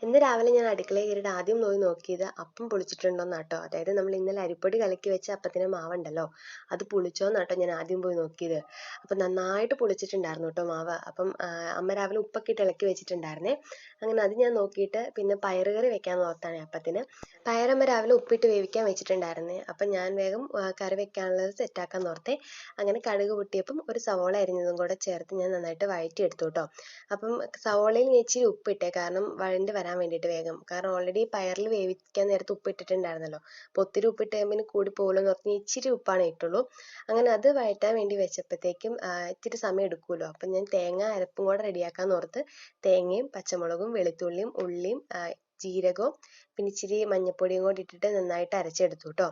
ഇന്ന് രാവിലെ ഞാൻ അടുക്കളയിൽ കയറിയിട്ട് ആദ്യം പോയി നോക്കിയത് അപ്പം പുളിച്ചിട്ടുണ്ടോന്നാട്ടോ. അതായത് നമ്മൾ ഇന്നലെ അരിപ്പൊടി കലക്കി വെച്ച അപ്പത്തിന് മാവുണ്ടല്ലോ, അത് പുളിച്ചോന്നാട്ടോ ഞാൻ ആദ്യം പോയി നോക്കിയത്. അപ്പം നന്നായിട്ട് പുളിച്ചിട്ടുണ്ടായിരുന്നു കേട്ടോ മാവ്. അപ്പം അമ്മ രാവിലെ ഉപ്പൊക്കെ ഇട്ട് ഇളക്കി വെച്ചിട്ടുണ്ടായിരുന്നേ. അങ്ങനെ അത് ഞാൻ നോക്കിയിട്ട് പിന്നെ പയറുകറി വെക്കാമെന്ന് ഓർത്താണ് അപ്പത്തിന്. പയറമ്മ രാവിലെ ഉപ്പിട്ട് വേവിക്കാൻ വെച്ചിട്ടുണ്ടായിരുന്നേ. അപ്പം ഞാൻ വേഗം കറി വെക്കാനുള്ളത് സെറ്റാക്കാൻ ഓർത്തേ. അങ്ങനെ കടുക് പൊട്ടിയപ്പം ഒരു സവോള അരിഞ്ഞതും കൂടെ ചേർത്ത് ഞാൻ നന്നായിട്ട് വഴറ്റിയെടുത്തു കേട്ടോ. അപ്പം സവോളയിൽ ഞാൻ ഇച്ചിരി ഉപ്പിട്ടേ, കാരണം വഴണ്ട് വരാൻ വേണ്ടിയിട്ട് വേഗം. കാരണം ഓൾറെഡി പയറിൽ വേവിക്കാൻ നേരത്ത് ഉപ്പ് ഇട്ടിട്ടുണ്ടായിരുന്നല്ലോ. അപ്പോൾ ഒത്തിരി ഉപ്പിട്ട് കഴിയുമ്പോൾ കൂടി പോകുമല്ലോ എന്ന് പറഞ്ഞ് ഇച്ചിരി ഉപ്പാണ് ഇട്ടുള്ളൂ. അങ്ങനെ അത് വഴറ്റാൻ വേണ്ടി വെച്ചപ്പോഴത്തേക്കും ഇത്തിരി സമയം എടുക്കുമല്ലോ. അപ്പം ഞാൻ തേങ്ങ അരപ്പും കൂടെ റെഡിയാക്കാമെന്ന് ഓർത്ത് തേങ്ങയും പച്ചമുളകും വെളുത്തുള്ളിയും ഉള്ളിയും ജീരകവും പിന്നെ ഇച്ചിരി മഞ്ഞൾപ്പൊടിയും കൂടി ഇട്ടിട്ട് നന്നായിട്ട് അരച്ചെടുത്തു കേട്ടോ.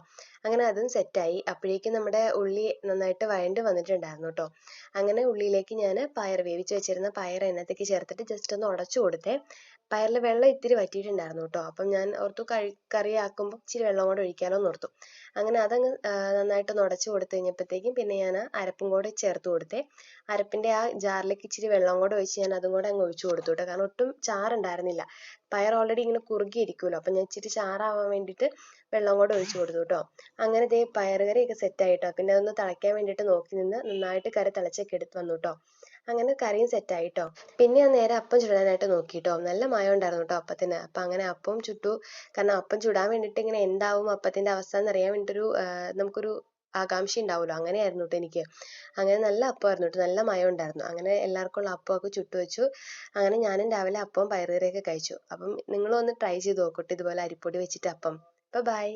അങ്ങനെ അതും സെറ്റായി. അപ്പോഴേക്കും നമ്മുടെ ഉള്ളി നന്നായിട്ട് വഴണ്ട് വന്നിട്ടുണ്ടായിരുന്നു കേട്ടോ. അങ്ങനെ ഉള്ളിയിലേക്ക് ഞാൻ വേവിച്ച് വെച്ചിരുന്ന പയർ അതിനകത്തേക്ക് ചേർത്തിട്ട് ജസ്റ്റ് ഒന്ന് ഉടച്ചു കൊടുത്തേ. പയറിൽ വെള്ളം ഇത്തിരി വറ്റിയിട്ടുണ്ടായിരുന്നു കേട്ടോ. അപ്പം ഞാൻ ഓർത്തു കറി ആക്കുമ്പോൾ ഇച്ചിരി വെള്ളം കൂടെ ഒഴിക്കാമല്ലോ എന്ന് ഓർത്തു. അങ്ങനെ അതങ്ങ് നന്നായിട്ടൊന്ന് ഉടച്ചു കൊടുത്തു കഴിഞ്ഞപ്പോഴത്തേക്കും പിന്നെ ഞാൻ അരപ്പും കൂടെ ചേർത്ത് കൊടുത്തേ. അരപ്പിൻ്റെ ആ ജാറിലേക്ക് ഇച്ചിരി വെള്ളം കൂടെ ഒഴിച്ച് ഞാൻ അതും കൂടെ അങ്ങ് ഒഴിച്ചു കൊടുത്തു കേട്ടോ. കാരണം ഒട്ടും ചാറുണ്ടായിരുന്നില്ല. പയർ ഓൾറെഡി ഇങ്ങനെ കുറുകിയിരിക്കുമല്ലോ. അപ്പം ഞാൻ ഇച്ചിരി ചാറാവാൻ വേണ്ടിയിട്ട് വെള്ളം കൂടെ ഒഴിച്ചു കൊടുത്തു കേട്ടോ. അങ്ങനെ ദേ പയറുകറിയൊക്കെ സെറ്റായിട്ടോ. പിന്നെ അതൊന്ന് തിളയ്ക്കാൻ വേണ്ടിയിട്ട് നോക്കി നിന്ന് നന്നായിട്ട് കറി തിളച്ചൊക്കെ എടുത്ത് വന്നു കേട്ടോ. അങ്ങനെ കറിയും സെറ്റായിട്ടോ. പിന്നെ ഞാൻ നേരെ അപ്പം ചുടാനായിട്ട് നോക്കിട്ടോ. നല്ല മയം ഉണ്ടായിരുന്നു കേട്ടോ അപ്പത്തിന്. അപ്പം അങ്ങനെ അപ്പം ചുട്ടു. കാരണം അപ്പം ചുടാൻ വേണ്ടിയിട്ട് ഇങ്ങനെ എന്താവും അപ്പത്തിൻ്റെ അവസ്ഥ എന്നറിയാൻ വേണ്ടിയിട്ടൊരു നമുക്കൊരു ആകാംക്ഷ ഉണ്ടാവുമല്ലോ. അങ്ങനെയായിരുന്നു കേട്ടോ എനിക്ക്. അങ്ങനെ നല്ല അപ്പമായിരുന്നു കേട്ടോ. നല്ല മയം ഉണ്ടായിരുന്നു. അങ്ങനെ എല്ലാവർക്കും ഉള്ള അപ്പമൊക്കെ ചുട്ടു വെച്ചു. അങ്ങനെ ഞാനും രാവിലെ അപ്പവും പയറുകറിയൊക്കെ കഴിച്ചു. അപ്പം നിങ്ങളും ഒന്ന് ട്രൈ ചെയ്ത് നോക്കട്ടെ ഇതുപോലെ അരിപ്പൊടി വെച്ചിട്ട് അപ്പം. ബൈ.